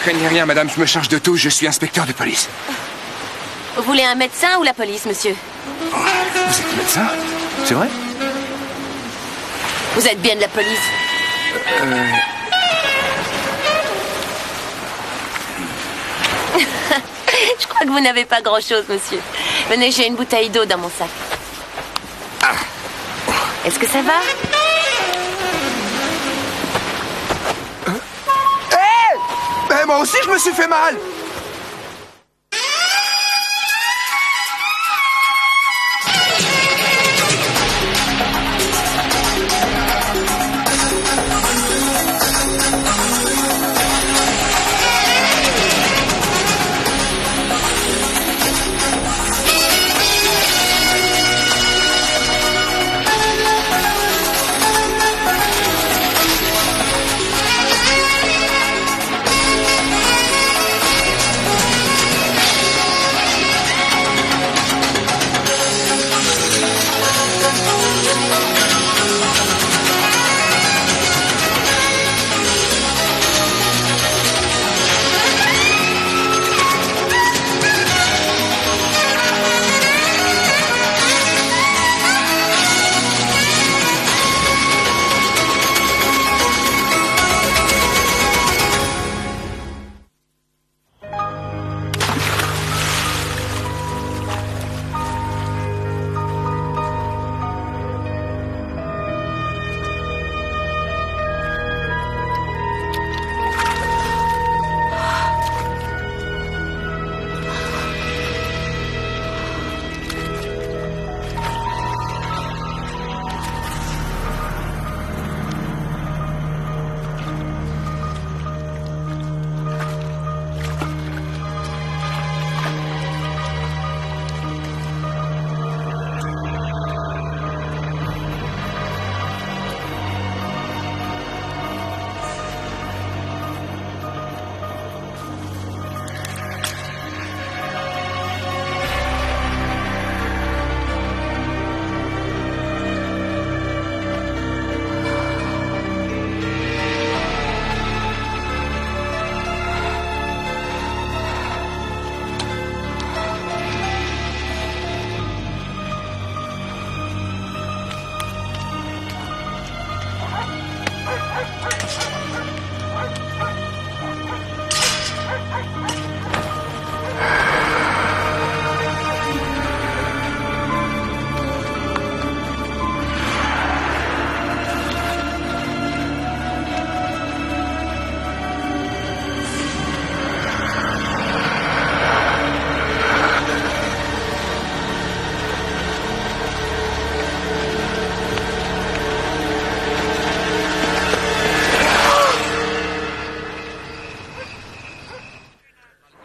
craignez rien, madame, je me charge de tout, je suis inspecteur de police. Vous voulez un médecin ou la police, monsieur? Vous êtes médecin? C'est vrai? Vous êtes bien de la police? Je crois que vous n'avez pas grand-chose, monsieur. Venez, j'ai une bouteille d'eau dans mon sac. Ah. Est-ce que ça va? Hé! Moi aussi, je me suis fait mal!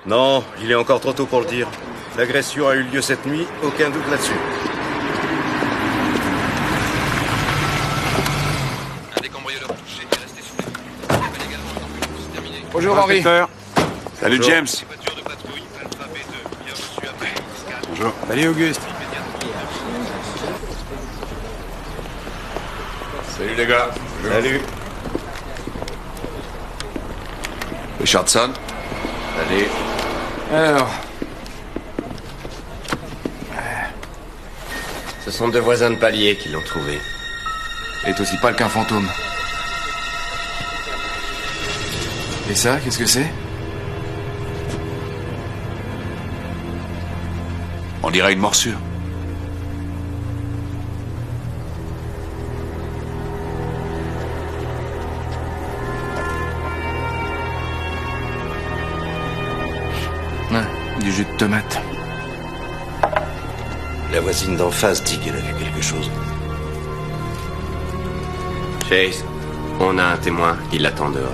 Non, il est encore trop tôt pour le dire. L'agression a eu lieu cette nuit, aucun doute là-dessus. Un des cambrioleurs touché est resté sous les feux. Bonjour Henri. Salut Bonjour. James. Voiture de patrouille, Alpha B2, bien reçu après. Bonjour. Salut Auguste. Salut les gars. Salut. Richardson. Allez. Alors, Ce sont deux voisins de palier qui l'ont trouvé. est aussi pâle qu'un fantôme. Et ça, qu'est-ce que c'est? On dirait une morsure. Ouais, du jus de tomate. La voisine d'en face dit qu'elle a vu quelque chose. Chase, on a un témoin qui l'attend dehors.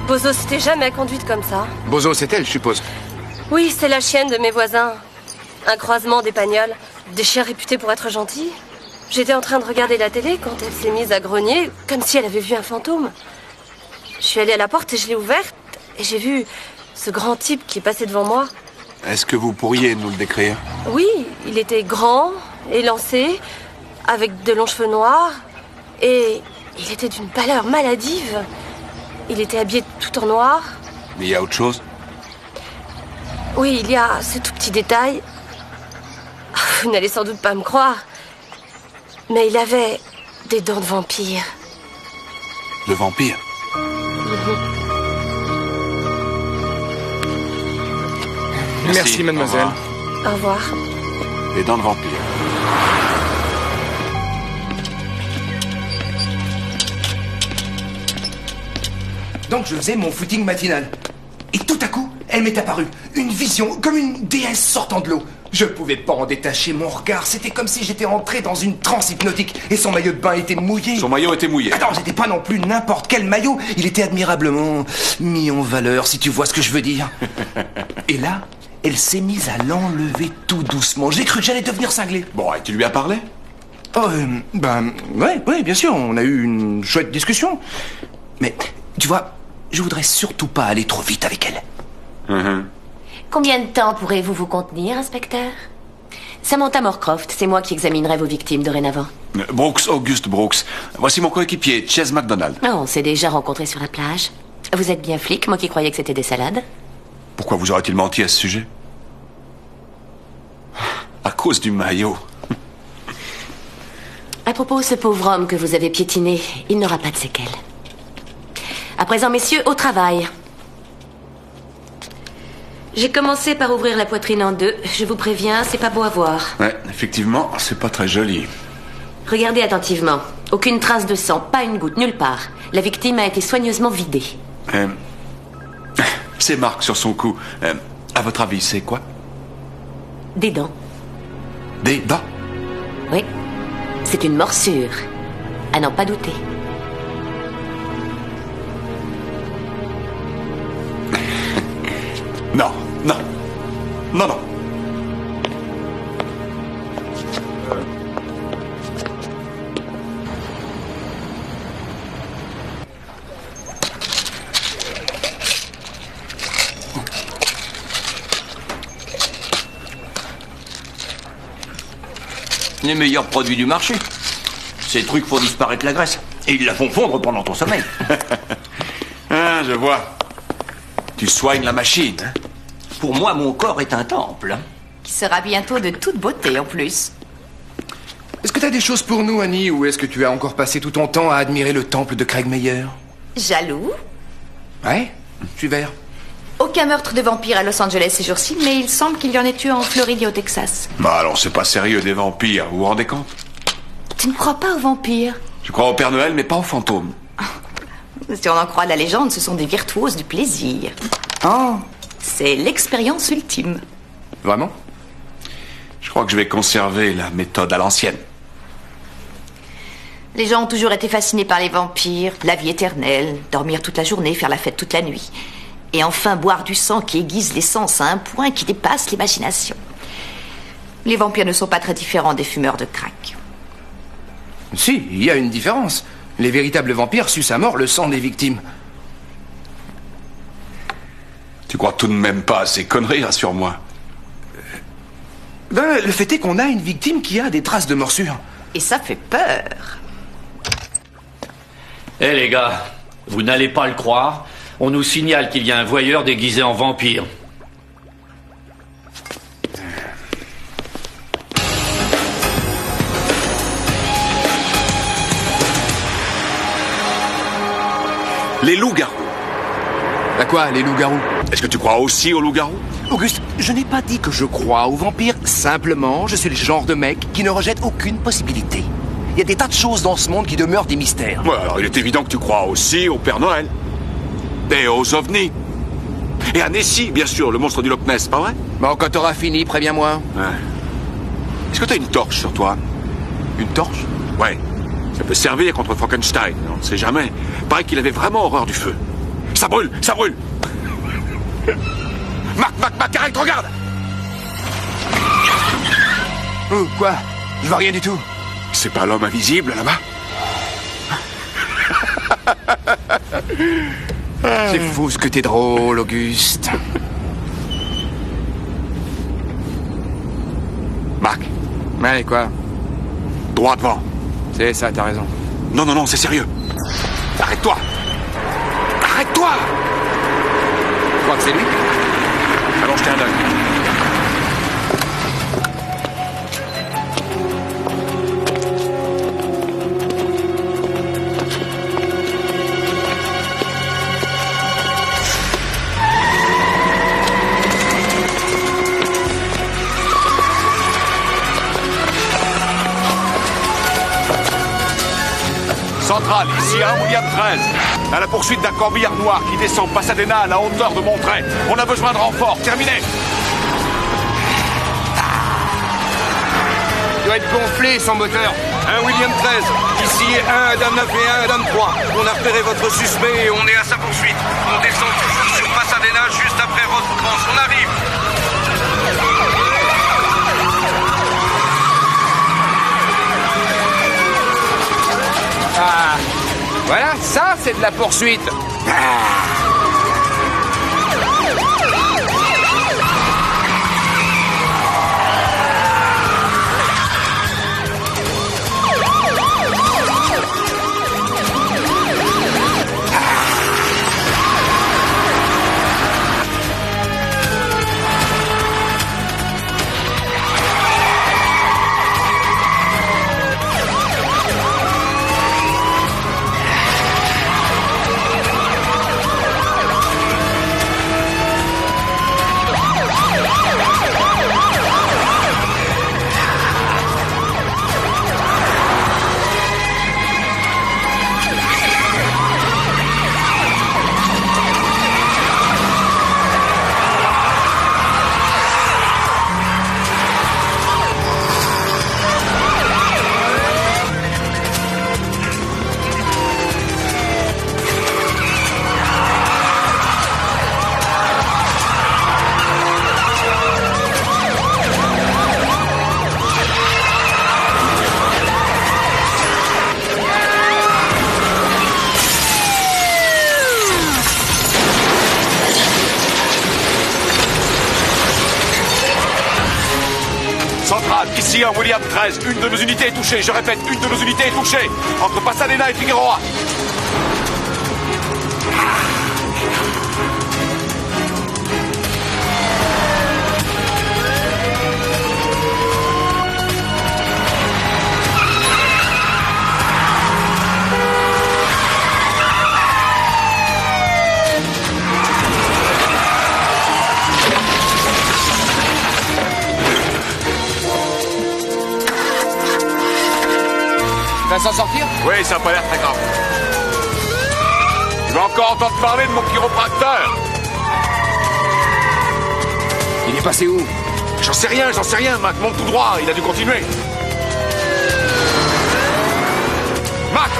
Bozo s'était jamais conduite comme ça. Bozo, c'est elle, je suppose. Oui, c'est la chienne de mes voisins. Un croisement d'épagnols. Des chiens réputés pour être gentils. J'étais en train de regarder la télé quand elle s'est mise à grogner, comme si elle avait vu un fantôme. Je suis allée à la porte et je l'ai ouverte, et j'ai vu ce grand type qui est passé devant moi. Est-ce que vous pourriez nous le décrire? Oui, il était grand, élancé, avec de longs cheveux noirs, et il était d'une pâleur maladive. Il était habillé tout en noir. Mais il y a autre chose? Oui, il y a ce tout petit détail. Vous n'allez sans doute pas me croire, mais il avait des dents de vampire. De vampire? Merci, mademoiselle. Au revoir. Les dents de vampire. Donc je faisais mon footing matinal. Et tout à coup, elle m'est apparue. Une vision, comme une déesse sortant de l'eau. Je pouvais pas en détacher mon regard. C'était comme si j'étais entré dans une transe hypnotique. Et son maillot de bain était mouillé. Son maillot était mouillé. Attends, c'était pas non plus n'importe quel maillot. Il était admirablement mis en valeur, si tu vois ce que je veux dire. Et là, elle s'est mise à l'enlever tout doucement. J'ai cru que j'allais devenir cinglé. Bon, et tu lui as parlé? Oh, ouais, bien sûr. On a eu une chouette discussion. Mais, tu vois, je voudrais surtout pas aller trop vite avec elle. Combien de temps pourrez-vous vous contenir, inspecteur? Samantha Moorcroft, c'est moi qui examinerai vos victimes dorénavant. Brooks, Auguste Brooks. Voici mon coéquipier, Chase McDonald. Oh, on s'est déjà rencontrés sur la plage. Vous êtes bien flic, moi qui croyais que c'était des salades. Pourquoi vous aurait-il menti à ce sujet? À cause du maillot. À propos, ce pauvre homme que vous avez piétiné, il n'aura pas de séquelles. À présent, messieurs, au travail. J'ai commencé par ouvrir la poitrine en deux. Je vous préviens, c'est pas beau à voir. Ouais, effectivement, c'est pas très joli. Regardez attentivement. Aucune trace de sang, pas une goutte, nulle part. La victime a été soigneusement vidée. Ces marques sur son cou, à votre avis, c'est quoi? Des dents. Des dents? Oui. C'est une morsure. À n'en pas douter. Non, non, non, non. Les meilleurs produits du marché. Ces trucs font disparaître la graisse. Et ils la font fondre pendant ton sommeil. Ah, je vois. Tu soignes la machine, hein? Pour moi, mon corps est un temple. Qui sera bientôt de toute beauté en plus. Est-ce que t'as des choses pour nous, Annie, ou est-ce que tu as encore passé tout ton temps à admirer le temple de Craig Meyer? Jaloux? Ouais, je suis vert. Aucun meurtre de vampire à Los Angeles ces jours-ci, mais il semble qu'il y en ait eu en Floride et au Texas. Bah alors, c'est pas sérieux des vampires, vous vous rendez compte? Tu ne crois pas aux vampires? Je crois au Père Noël, mais pas aux fantômes. Si on en croit la légende, ce sont des virtuoses du plaisir. Oh, c'est l'expérience ultime. Vraiment? Je crois que je vais conserver la méthode à l'ancienne. Les gens ont toujours été fascinés par les vampires, la vie éternelle, dormir toute la journée, faire la fête toute la nuit. Et enfin boire du sang qui aiguise les sens à un point qui dépasse l'imagination. Les vampires ne sont pas très différents des fumeurs de crack. Si, il y a une différence. Les véritables vampires sucent à mort le sang des victimes. Tu crois tout de même pas à ces conneries, rassure-moi. Le fait est qu'on a une victime qui a des traces de morsure. Et ça fait peur. Eh les gars, vous n'allez pas le croire, on nous signale qu'il y a un voyeur déguisé en vampire. Les loups-garous. À quoi, les loups-garous? Est-ce que tu crois aussi aux loups-garous? Auguste, je n'ai pas dit que je crois aux vampires. Simplement, je suis le genre de mec qui ne rejette aucune possibilité. Il y a des tas de choses dans ce monde qui demeurent des mystères. Ouais, alors il est évident que tu crois aussi au Père Noël. Et aux ovnis. Et à Nessie, bien sûr, le monstre du Loch Ness, pas vrai? Bon, quand t'auras fini, préviens-moi. Ouais. Est-ce que t'as une torche sur toi? Une torche? Ouais. Ça peut servir contre Frankenstein, on ne sait jamais. Paraît qu'il avait vraiment horreur du feu. Ça brûle, ça brûle. Mac, arrête, regarde. Oh, quoi? Je vois rien du tout. C'est pas l'homme invisible, là-bas? C'est fou ce que t'es drôle, Auguste. Ouais, quoi? Droit devant. C'est ça, t'as raison. Non, non, non, c'est sérieux. Arrête-toi. Arrête-toi. Tu crois que c'est lui? Allons jeter un œil. Centrale, ici à William 13. À la poursuite d'un corbillard noir qui descend Pasadena à la hauteur de Monterey. On a besoin de renfort. Terminé. Il doit être gonflé, son moteur. Un William 13. Ici un Adam 9 et un Adam 3. On a repéré votre suspect et on est à sa poursuite. On descend toujours sur Pasadena juste après Rosecrans. On arrive. Ah, voilà, ça, c'est de la poursuite. Centrale, ici un William 13. Une de nos unités est touchée. Je répète, une de nos unités est touchée. Entre Pasadena et Figueroa. Tu vas s'en sortir? Oui, ça n'a pas l'air très grave. Tu vas encore entendre parler de mon chiropracteur. Il est passé où? J'en sais rien, Mac. Monte tout droit, il a dû continuer. Mac!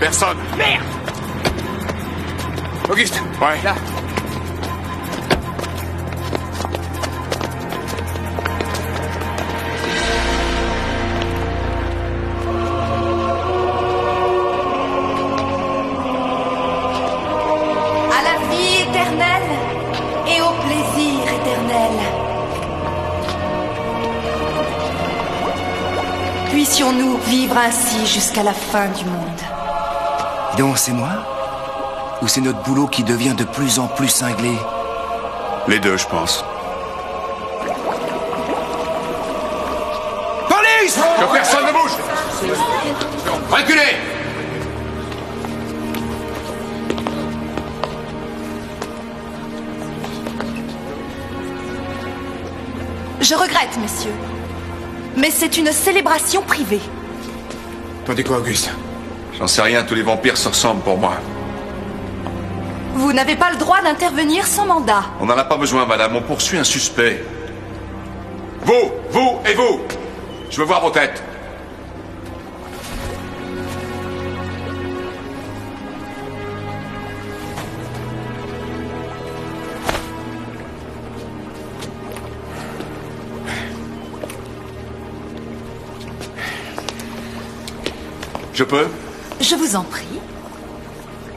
Personne. Merde! Auguste! Ouais. Là. À la vie éternelle et au plaisir éternel. Puissions-nous vivre ainsi jusqu'à la fin du monde. Donc c'est moi? Ou c'est notre boulot qui devient de plus en plus cinglé? Les deux, je pense. Police! Que personne ne bouge! Reculez! Je regrette, messieurs. Mais c'est une célébration privée. T'en dis quoi, Auguste? J'en sais rien, tous les vampires se ressemblent pour moi. Vous n'avez pas le droit d'intervenir sans mandat. On n'en a pas besoin, madame, on poursuit un suspect. Vous et vous! Je veux voir vos têtes. Je peux? Je vous en prie.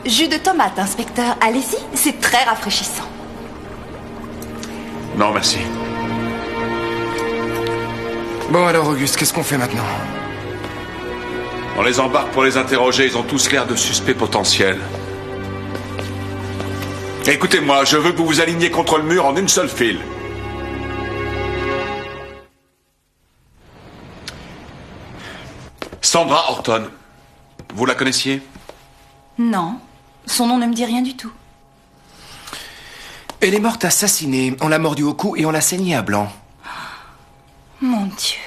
Jus de tomate, inspecteur. Allez-y, c'est très rafraîchissant. Non, merci. Bon alors, Auguste, qu'est-ce qu'on fait maintenant? On les embarque pour les interroger, ils ont tous l'air de suspects potentiels. Écoutez-moi, je veux que vous vous aligniez contre le mur en une seule file. Sandra Horton, vous la connaissiez? Non, son nom ne me dit rien du tout. Elle est morte assassinée. On l'a mordue au cou et on l'a saignée à blanc. Mon Dieu.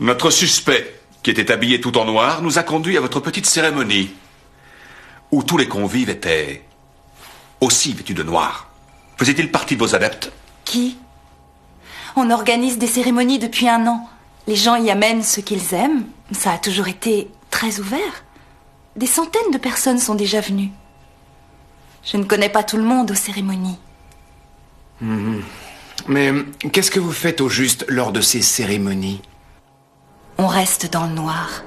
Notre suspect, qui était habillé tout en noir, nous a conduits à votre petite cérémonie, où tous les convives étaient aussi vêtus de noir. Faisait-il partie de vos adeptes? Qui? On organise des cérémonies depuis 1 an. Les gens y amènent ce qu'ils aiment. Ça a toujours été très ouvert. Des centaines de personnes sont déjà venues. Je ne connais pas tout le monde aux cérémonies. Mais qu'est-ce que vous faites au juste lors de ces cérémonies? On reste dans le noir.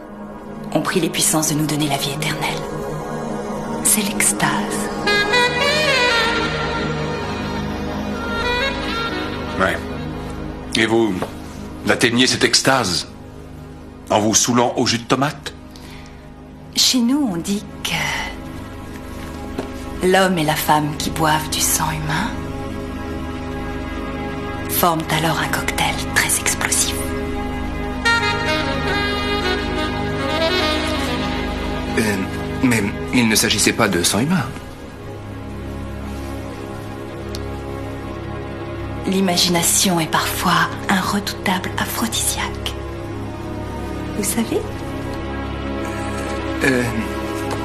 On prie les puissances de nous donner la vie éternelle. C'est l'extase. Ouais. Et vous atteignez cette extase en vous saoulant au jus de tomate? Chez nous, on dit que l'homme et la femme qui boivent du sang humain forment alors un cocktail très explosif. Mais il ne s'agissait pas de sang humain. L'imagination est parfois un redoutable aphrodisiaque. Vous savez?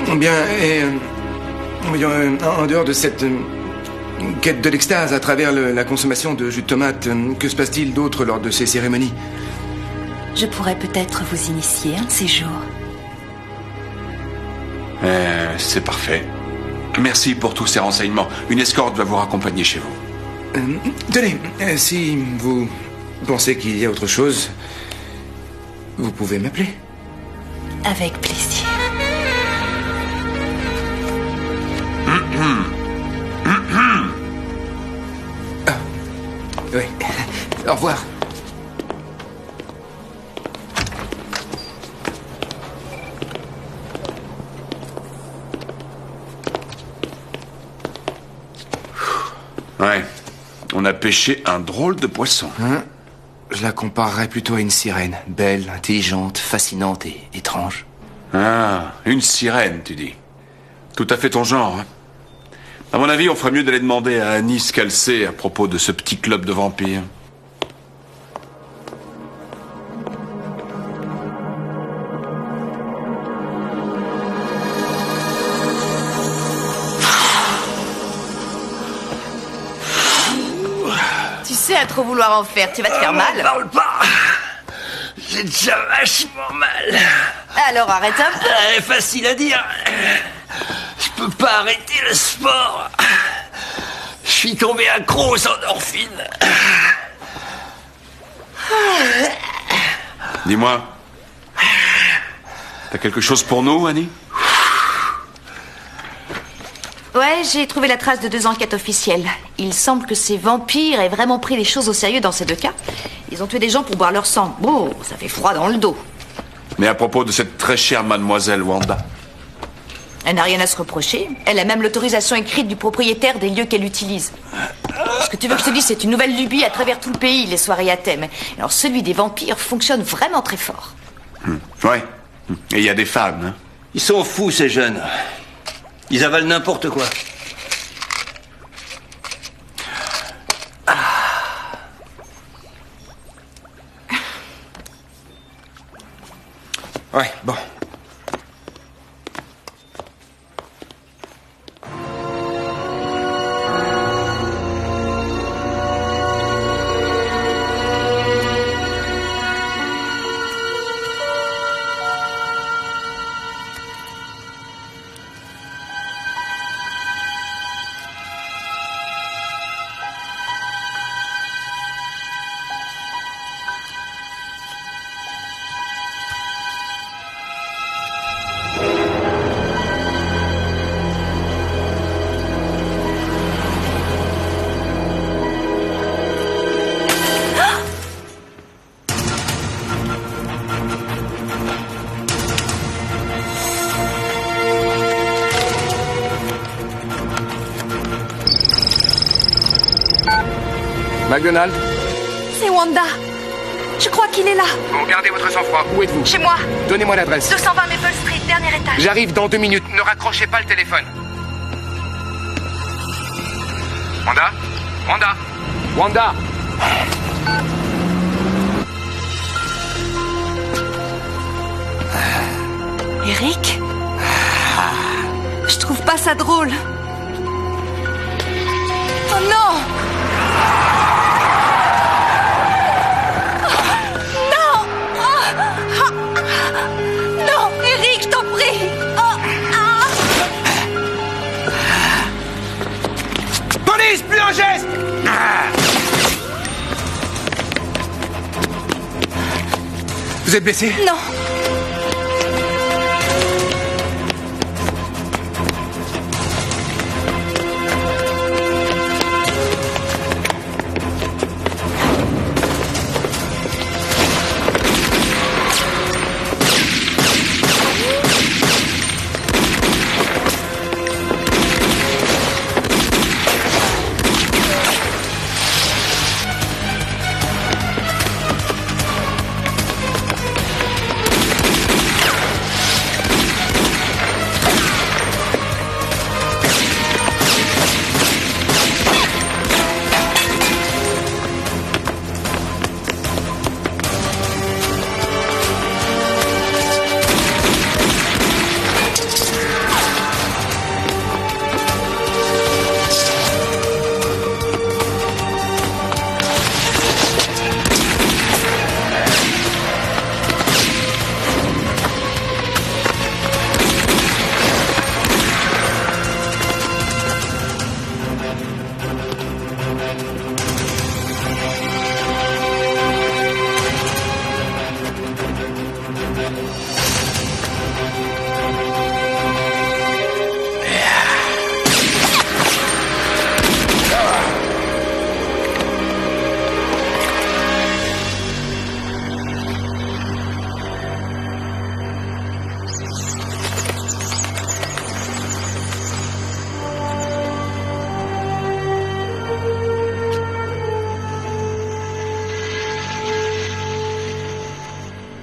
En dehors de cette quête de l'extase à travers la consommation de jus de tomate, que se passe-t-il d'autre lors de ces cérémonies? Je pourrais peut-être vous initier un de ces jours. C'est parfait. Merci pour tous ces renseignements. Une escorte va vous raccompagner chez vous. Tenez, si vous pensez qu'il y a autre chose, vous pouvez m'appeler. Avec plaisir. Ah, oui. Au revoir. Ouais. On a pêché un drôle de poisson. Je la comparerais plutôt à une sirène. Belle, intelligente, fascinante et étrange. Ah, une sirène, tu dis. Tout à fait ton genre. Hein. À mon avis, on ferait mieux d'aller demander à Annie ce qu'elle sait à propos de ce petit club de vampires. Tu sais, à trop vouloir en faire, tu vas te faire mal. Parle pas. J'ai déjà vachement mal. Alors arrête un peu. Facile à dire. Je peux pas arrêter le sport. Je suis tombé accro aux endorphines. Dis-moi, t'as quelque chose pour nous, Annie? Ouais, j'ai trouvé la trace de 2 enquêtes officielles. Il semble que ces vampires aient vraiment pris les choses au sérieux dans ces 2 cas. Ils ont tué des gens pour boire leur sang. Bon, ça fait froid dans le dos. Mais à propos de cette très chère mademoiselle Wanda. Elle n'a rien à se reprocher. Elle a même l'autorisation écrite du propriétaire des lieux qu'elle utilise. Ce que tu veux que je te dise, c'est une nouvelle lubie à travers tout le pays, les soirées à thème. Alors celui des vampires fonctionne vraiment très fort. Ouais. Et il y a des fans, hein. Ils sont fous, ces jeunes. Ils avalent n'importe quoi. Ouais, bon. McDonald? C'est Wanda. Je crois qu'il est là. Bon, gardez votre sang-froid. Où êtes-vous? Chez moi. Donnez-moi l'adresse. 220 Maple Street, dernier étage. J'arrive dans 2 minutes. Ne raccrochez pas le téléphone. Wanda? Wanda? Wanda? Eric? Je trouve pas ça drôle. Oh non! Non! Non, Eric, je t'en prie! Police, plus un geste! Vous êtes blessé? Non.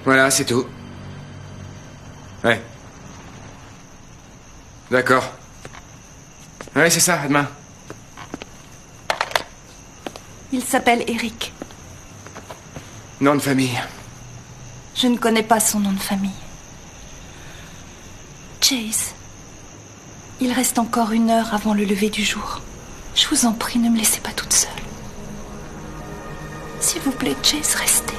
Voilà, c'est tout. Ouais. D'accord. Ouais, c'est ça, à demain. Il s'appelle Eric. Nom de famille. Je ne connais pas son nom de famille. Chase. Il reste encore 1 heure avant le lever du jour. Je vous en prie, ne me laissez pas toute seule. S'il vous plaît, Chase, restez.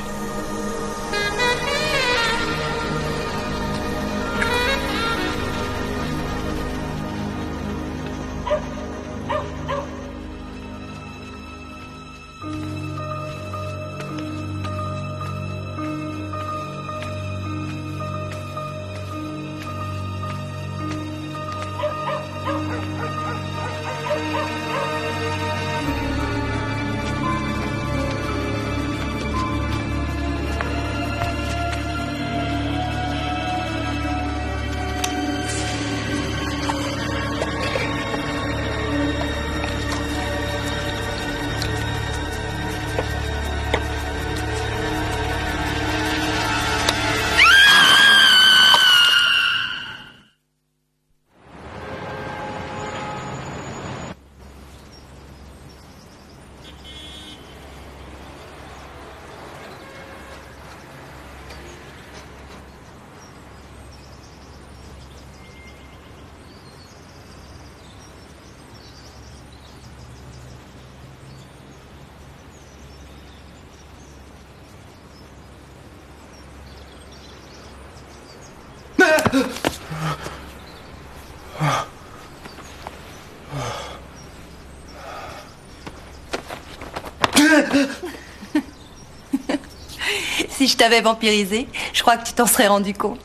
Si je t'avais vampirisé, je crois que tu t'en serais rendu compte.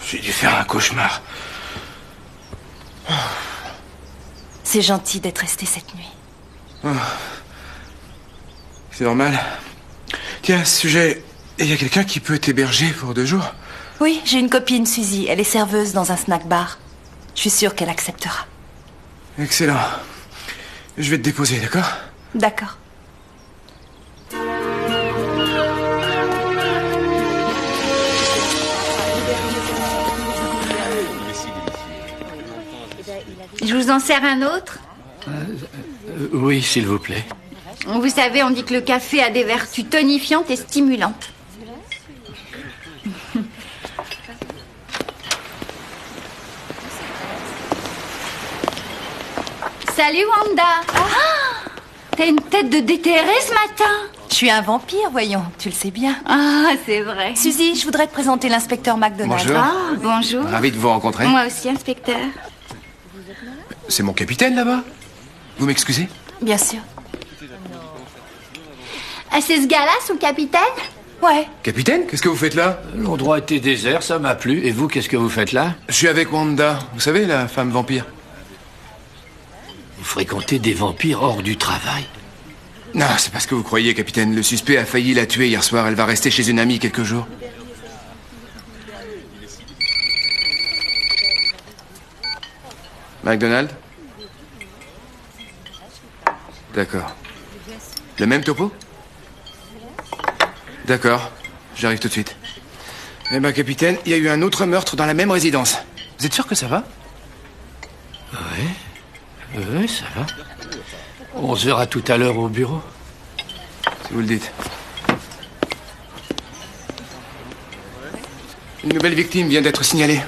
J'ai dû faire un cauchemar. C'est gentil d'être resté cette nuit. Oh. C'est normal. Tiens, à ce sujet, il y a quelqu'un qui peut t'héberger pour 2 jours? Oui, j'ai une copine, Suzy. Elle est serveuse dans un snack bar. Je suis sûre qu'elle acceptera. Excellent. Je vais te déposer, d'accord? D'accord. Je vous en sers un autre? Oui, s'il vous plaît. Vous savez, on dit que le café a des vertus tonifiantes et stimulantes. Salut Wanda. T'as une tête de déterré ce matin. Je suis un vampire, voyons, tu le sais bien. Ah, c'est vrai. Suzy, je voudrais te présenter l'inspecteur McDonald. Bonjour. Ah, bonjour. Ravi de vous rencontrer. Moi aussi, inspecteur. C'est mon capitaine là-bas. Vous m'excusez? Bien sûr. Ah, c'est ce gars-là, son capitaine? Ouais. Capitaine, qu'est-ce que vous faites là? L'endroit était désert, ça m'a plu. Et vous, qu'est-ce que vous faites là? Je suis avec Wanda, vous savez, la femme vampire. Vous fréquentez des vampires hors du travail? Non, c'est pas ce que vous croyez, capitaine. Le suspect a failli la tuer hier soir. Elle va rester chez une amie quelques jours. McDonald? D'accord. Le même topo? D'accord. J'arrive tout de suite. Eh ben, capitaine, il y a eu un autre meurtre dans la même résidence. Vous êtes sûr que ça va? Oui, ça va. On se verra tout à l'heure au bureau. Si vous le dites. Une nouvelle victime vient d'être signalée.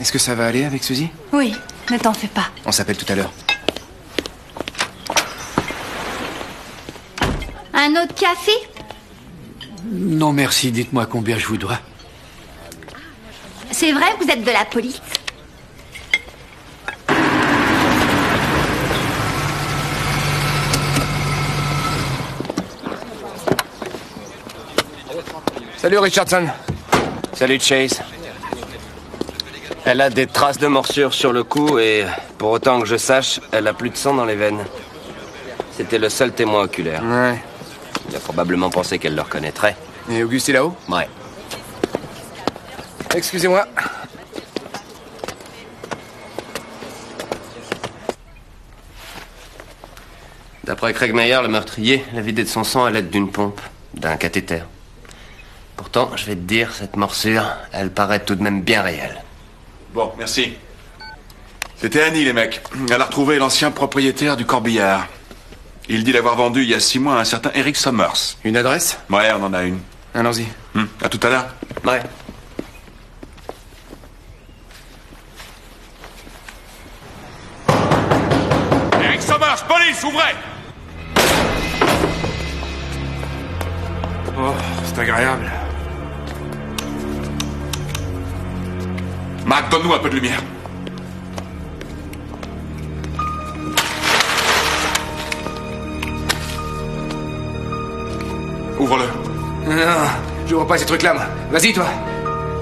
Est-ce que ça va aller avec Suzy? Oui, ne t'en fais pas. On s'appelle tout à l'heure. Un autre café? Non, merci. Dites-moi combien je vous dois. C'est vrai que vous êtes de la police? Salut Richardson. Salut Chase. Elle a des traces de morsure sur le cou et, pour autant que je sache, elle a plus de sang dans les veines. C'était le seul témoin oculaire. Ouais. Il a probablement pensé qu'elle le reconnaîtrait. Et Auguste est là-haut? Ouais. Excusez-moi. D'après Craig Meyer, le meurtrier l'a vidé de son sang à l'aide d'une pompe, d'un cathéter. Pourtant, je vais te dire, cette morsure, elle paraît tout de même bien réelle. Bon, merci. C'était Annie, les mecs. Elle a retrouvé l'ancien propriétaire du corbillard. Il dit l'avoir vendu il y a 6 mois à un certain Eric Summers. Une adresse? Ouais, on en a une. Allons-y. À tout à l'heure. Ouais. Eric Summers, police, ouvrez! Oh, c'est agréable. Mac, donne-nous un peu de lumière. Ouvre-le. Non, je vois pas ces trucs-là, moi. Vas-y, toi.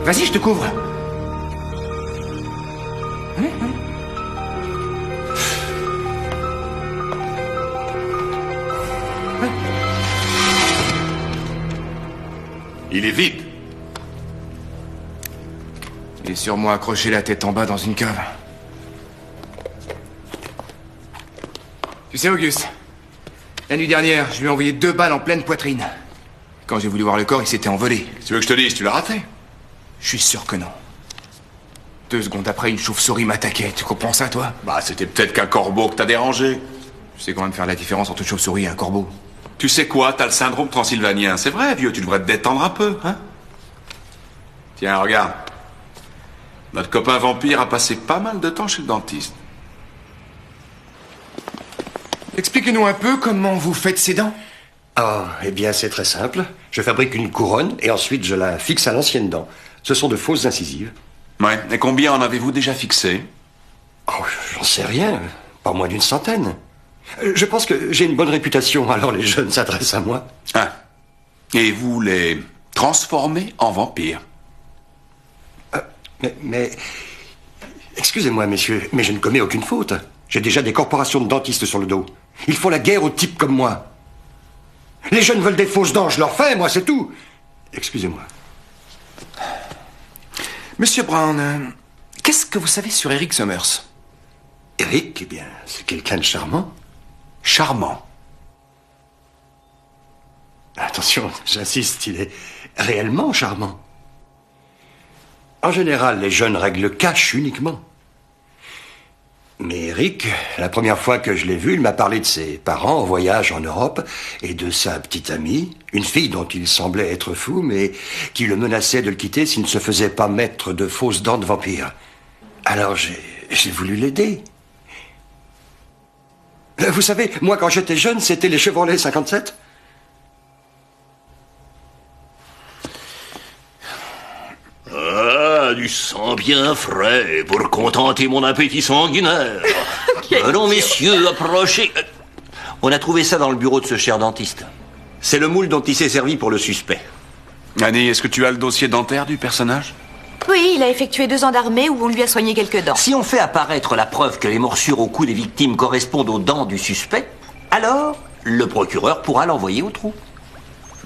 Vas-y, je te couvre. Il est vide. Il est sûrement accroché la tête en bas dans une cave. Tu sais, Auguste, la nuit dernière, je lui ai envoyé 2 balles en pleine poitrine. Quand j'ai voulu voir le corps, il s'était envolé. Tu veux que je te dise, tu l'as raté? Je suis sûr que non. 2 secondes après, une chauve-souris m'attaquait. Tu comprends ça, toi? Bah, c'était peut-être qu'un corbeau que t'as dérangé. Je sais quand même faire la différence entre une chauve-souris et un corbeau. Tu sais quoi, t'as le syndrome transylvanien. C'est vrai, vieux, tu devrais te détendre un peu, hein? Tiens, regarde. Notre copain vampire a passé pas mal de temps chez le dentiste. Expliquez-nous un peu comment vous faites ces dents. Ah, eh bien, c'est très simple. Je fabrique une couronne et ensuite je la fixe à l'ancienne dent. Ce sont de fausses incisives. Ouais, et combien en avez-vous déjà fixé? Oh, j'en sais rien. Pas moins d'une centaine. Je pense que j'ai une bonne réputation, alors les jeunes s'adressent à moi. Ah. Et vous les transformez en vampires. Mais... Excusez-moi, messieurs, mais je ne commets aucune faute. J'ai déjà des corporations de dentistes sur le dos. Ils font la guerre aux types comme moi. Les jeunes veulent des fausses dents, je leur fais, moi, c'est tout. Excusez-moi. Monsieur Brown, qu'est-ce que vous savez sur Eric Summers? Eric, eh bien, c'est quelqu'un de charmant. Charmant. Attention, j'insiste, il est réellement charmant. En général, les jeunes règlent le cash uniquement. Mais Eric, la première fois que je l'ai vu, il m'a parlé de ses parents en voyage en Europe et de sa petite amie, une fille dont il semblait être fou, mais qui le menaçait de le quitter s'il ne se faisait pas mettre de fausses dents de vampire. Alors j'ai voulu l'aider. Vous savez, moi quand j'étais jeune, c'était les Chevrolet 57. Ah, du sang bien frais pour contenter mon appétit sanguinaire. Allons, messieurs, approchez. On a trouvé ça dans le bureau de ce cher dentiste. C'est le moule dont il s'est servi pour le suspect. Annie, est-ce que tu as le dossier dentaire du personnage? Oui, il a effectué 2 ans d'armée où on lui a soigné quelques dents. Si on fait apparaître la preuve que les morsures au cou des victimes correspondent aux dents du suspect, alors le procureur pourra l'envoyer au trou.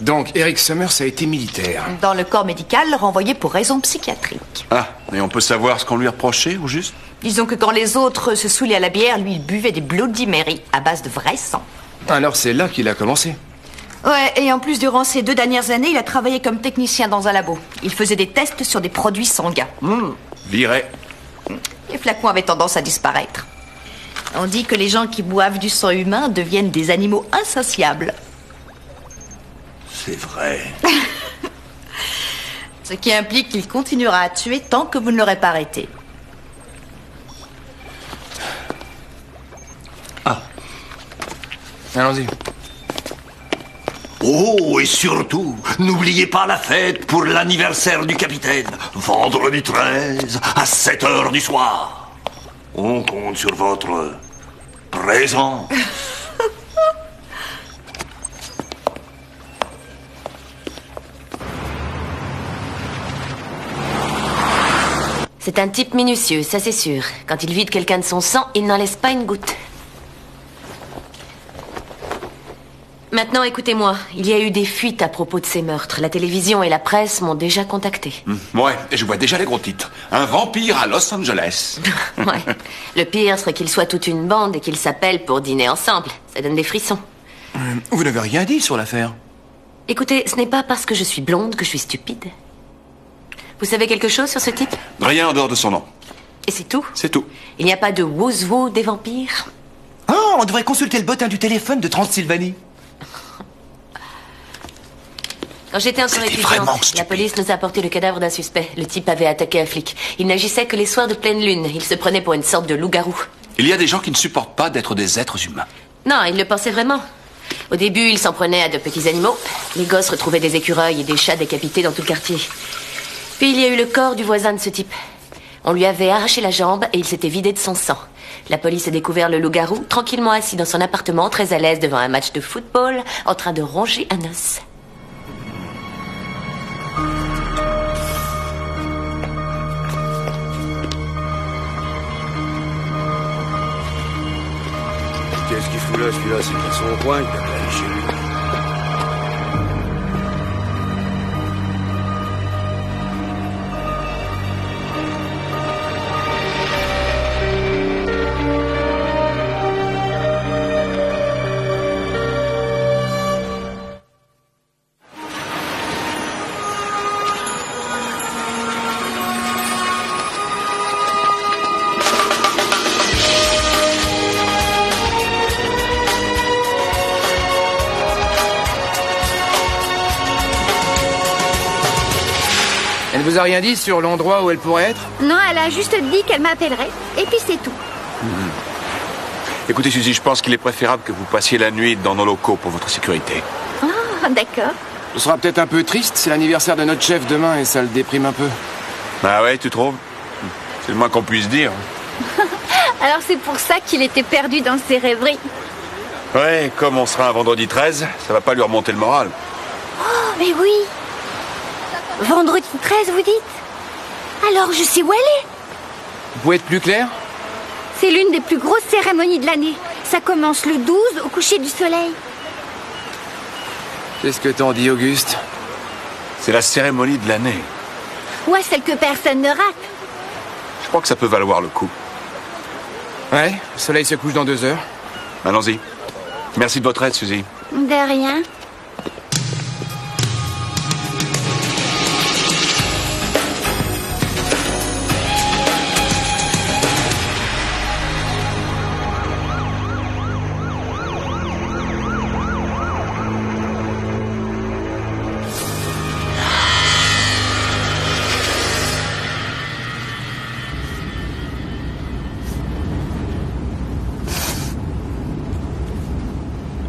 Donc, Eric Summers a été militaire. Dans le corps médical, renvoyé pour raison psychiatrique. Ah, et on peut savoir ce qu'on lui reprochait, au juste? Disons que quand les autres se saoulaient à la bière, lui, il buvait des Bloody Mary à base de vrai sang. Alors c'est là qu'il a commencé. Ouais, et en plus, durant ces 2 dernières années, il a travaillé comme technicien dans un labo. Il faisait des tests sur des produits sanguins. Viré. Les flacons avaient tendance à disparaître. On dit que les gens qui boivent du sang humain deviennent des animaux insatiables. C'est vrai. Ce qui implique qu'il continuera à tuer tant que vous ne l'aurez pas arrêté. Allons-y. Oh, et surtout, n'oubliez pas la fête pour l'anniversaire du capitaine. Vendredi 13, à 7h du soir. On compte sur votre présence. C'est un type minutieux, ça c'est sûr. Quand il vide quelqu'un de son sang, il n'en laisse pas une goutte. Maintenant, écoutez-moi. Il y a eu des fuites à propos de ces meurtres. La télévision et la presse m'ont déjà contacté. Ouais, et je vois déjà les gros titres. Un vampire à Los Angeles. Ouais. Le pire serait qu'ils soient toute une bande et qu'ils s'appellent pour dîner ensemble. Ça donne des frissons. Vous n'avez rien dit sur l'affaire. Écoutez, ce n'est pas parce que je suis blonde que je suis stupide. Vous savez quelque chose sur ce type? Rien en dehors de son nom. Et c'est tout? C'est tout. Il n'y a pas de Wozwo des vampires? Oh, on devrait consulter le bottin du téléphone de Transylvanie. Quand j'étais encore étudiante, la police nous a apporté le cadavre d'un suspect. Le type avait attaqué un flic. Il n'agissait que les soirs de pleine lune. Il se prenait pour une sorte de loup-garou. Il y a des gens qui ne supportent pas d'être des êtres humains. Non, il le pensait vraiment. Au début, il s'en prenait à de petits animaux. Les gosses retrouvaient des écureuils et des chats décapités dans tout le quartier. Puis il y a eu le corps du voisin de ce type. On lui avait arraché la jambe et il s'était vidé de son sang. La police a découvert le loup-garou tranquillement assis dans son appartement, très à l'aise devant un match de football, en train de ronger un os. Qu'est-ce qu'il fout là, celui-là? C'est pas son coin, il va pas aller chez lui. Elle ne vous a rien dit sur l'endroit où elle pourrait être? Non, elle a juste dit qu'elle m'appellerait. Et puis c'est tout. Écoutez, Suzy, je pense qu'il est préférable que vous passiez la nuit dans nos locaux pour votre sécurité. Oh, d'accord. Ce sera peut-être un peu triste, c'est l'anniversaire de notre chef demain et ça le déprime un peu. Ah ouais, tu trouves? C'est le moins qu'on puisse dire. Alors c'est pour ça qu'il était perdu dans ses rêveries. Ouais, comme on sera un vendredi 13, ça va pas lui remonter le moral. Oh, mais oui. Vendredi 13, vous dites? Alors je sais où elle est. Vous pouvez être plus clair? C'est l'une des plus grosses cérémonies de l'année. Ça commence le 12 au coucher du soleil. Qu'est-ce que t'en dis, Auguste? C'est la cérémonie de l'année. Ouais, celle que personne ne rate. Je crois que ça peut valoir le coup. Ouais, le soleil se couche dans 2 heures. Allons-y. Merci de votre aide, Suzy. De rien.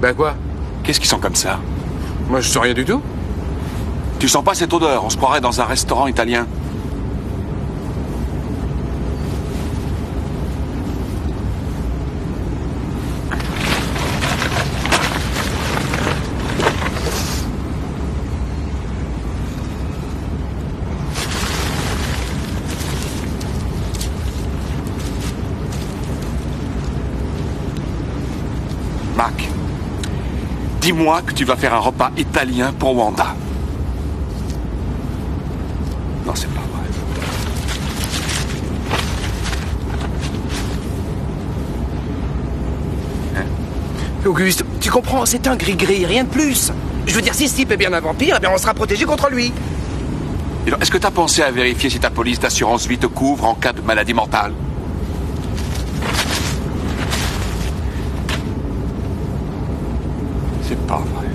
Bah quoi? Qu'est-ce qui sent comme ça? Moi, je sens rien du tout. Tu sens pas cette odeur? On se croirait dans un restaurant italien. Mac, dis-moi que tu vas faire un repas italien pour Wanda. Non, c'est pas vrai. Auguste, tu comprends, c'est un gris-gris, rien de plus. Je veux dire, si ce type est bien un vampire, eh bien on sera protégé contre lui. Et donc, est-ce que tu as pensé à vérifier si ta police d'assurance vie te couvre en cas de maladie mentale? C'est pas vrai.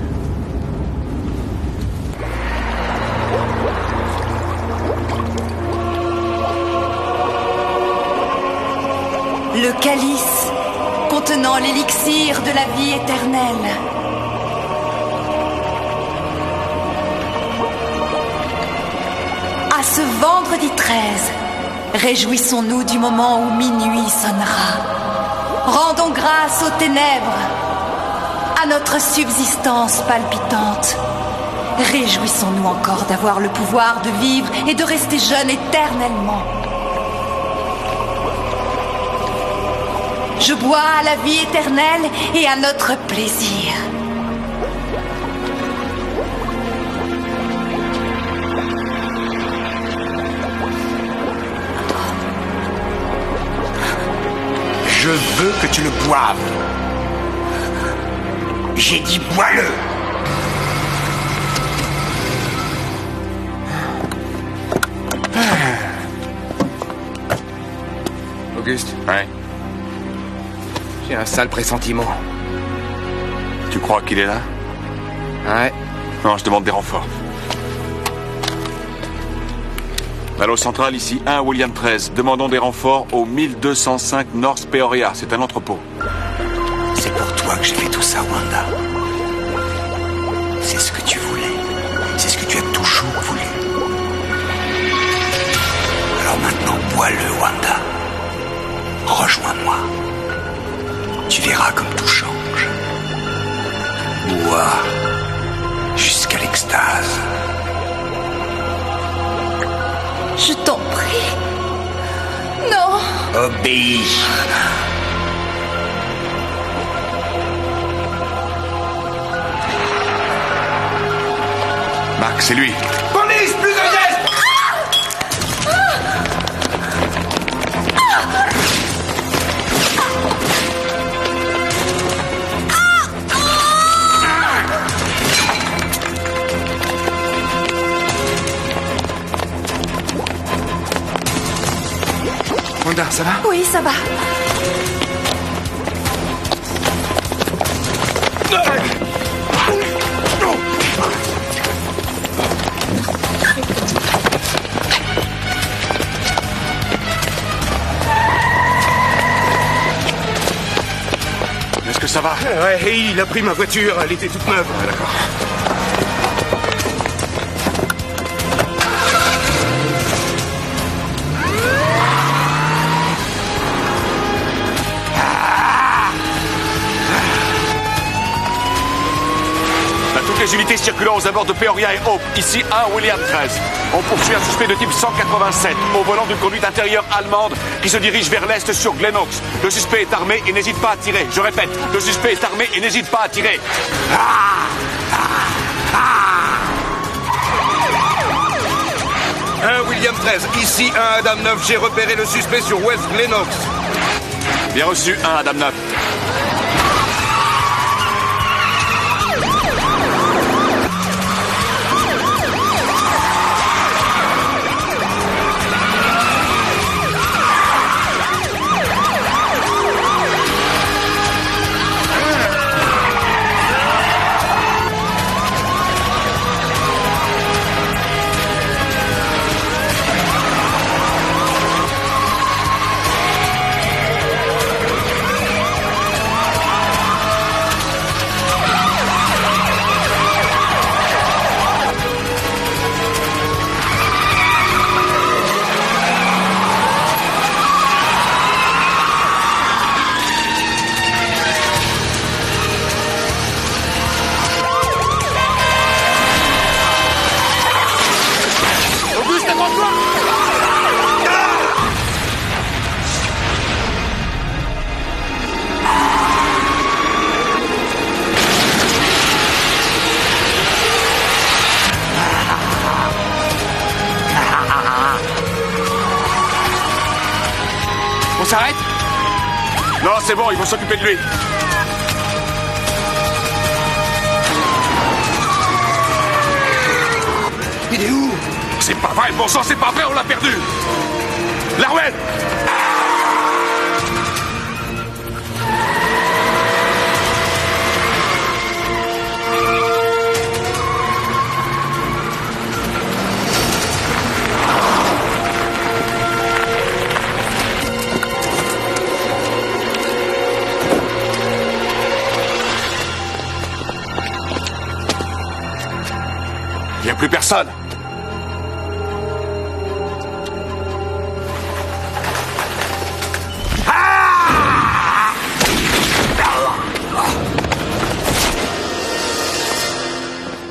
Le calice contenant l'élixir de la vie éternelle. À ce vendredi 13, réjouissons-nous du moment où minuit sonnera. Rendons grâce aux ténèbres, à notre subsistance palpitante. Réjouissons-nous encore d'avoir le pouvoir de vivre et de rester jeunes éternellement. Je bois à la vie éternelle et à notre plaisir. Je veux que tu le boives. J'ai dit bois-le. Auguste. Ouais. J'ai un sale pressentiment. Tu crois qu'il est là? Ouais. Non, je demande des renforts. Allô, centrale, ici 1 William 13. Demandons des renforts au 1205 North Peoria. C'est un entrepôt. C'est pour toi que j'ai fait tout ça, Wanda. C'est ce que tu voulais. C'est ce que tu as toujours voulu. Alors maintenant, bois-le, Wanda. Rejoins-moi. Tu verras comme tout change. Bois jusqu'à l'extase. Je t'en prie. Non. Obéis. Mac, c'est lui. Police, plus de vitesse! Wanda, ça va? Oui, ça va. Est-ce que ça va? Ouais, il a pris ma voiture, elle était toute neuve. Ouais, d'accord. Les unités circulant aux abords de Peoria et Hope, ici 1 William 13. On poursuit un suspect de type 187 au volant d'une conduite intérieure allemande qui se dirige vers l'est sur Glen Oaks. Le suspect est armé et n'hésite pas à tirer. Je répète, le suspect est armé et n'hésite pas à tirer. 1 William 13, ici 1 Adam 9, j'ai repéré le suspect sur West Glen Oaks. Bien reçu, 1 Adam 9. s'arrête? Non, c'est bon, ils vont s'occuper de lui. Il est où? C'est pas vrai, bon sang, c'est pas vrai, on l'a perdu. Larouette! Il n'y a plus personne.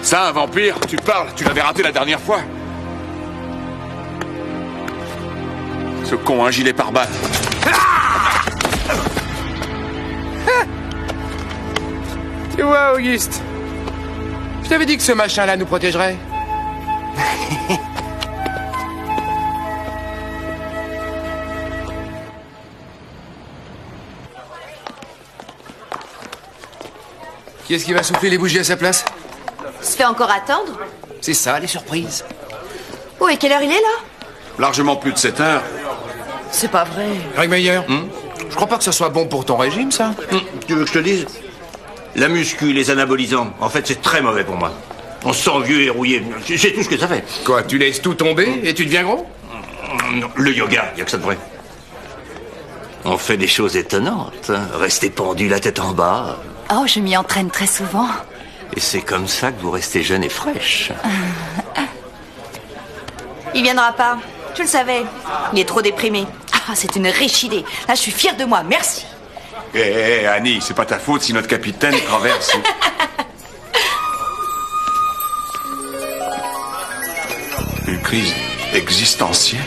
Ça, un vampire, tu parles, tu l'avais raté la dernière fois. Ce con, un gilet pare-balles. Tu vois, Auguste, je t'avais dit que ce machin-là nous protégerait. Qui est-ce qui va souffler les bougies à sa place? Se fait encore attendre? C'est ça, les surprises. Oh, et quelle heure il est, là? Largement plus de 7 heures. C'est pas vrai. Greg Meyer, je crois pas que ce soit bon pour ton régime, ça. Tu veux que je te dise? La muscu, les anabolisants, en fait, c'est très mauvais pour moi. On se sent vieux et rouillé. C'est tout ce que ça fait. Quoi, tu laisses tout tomber et tu deviens gros? Non, le yoga, y a que ça de vrai. On fait des choses étonnantes. Rester pendu la tête en bas. Oh, je m'y entraîne très souvent. Et c'est comme ça que vous restez jeune et fraîche. Il viendra pas. Tu le savais. Il est trop déprimé. Ah, c'est une riche idée. Là, je suis fière de moi. Merci. Hé, Annie, c'est pas ta faute si notre capitaine traverse. Une crise existentielle.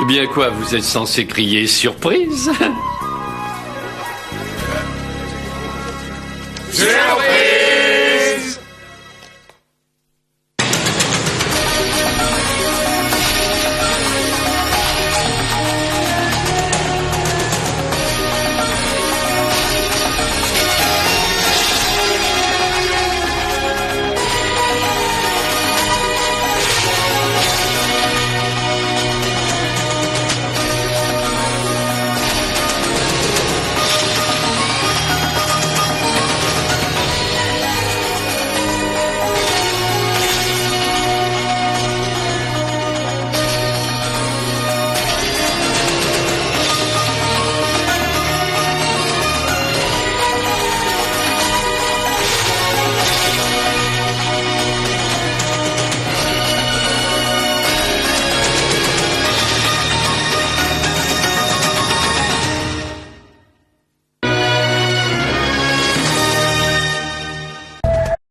Eh bien quoi, vous êtes censé crier surprise? Surprise!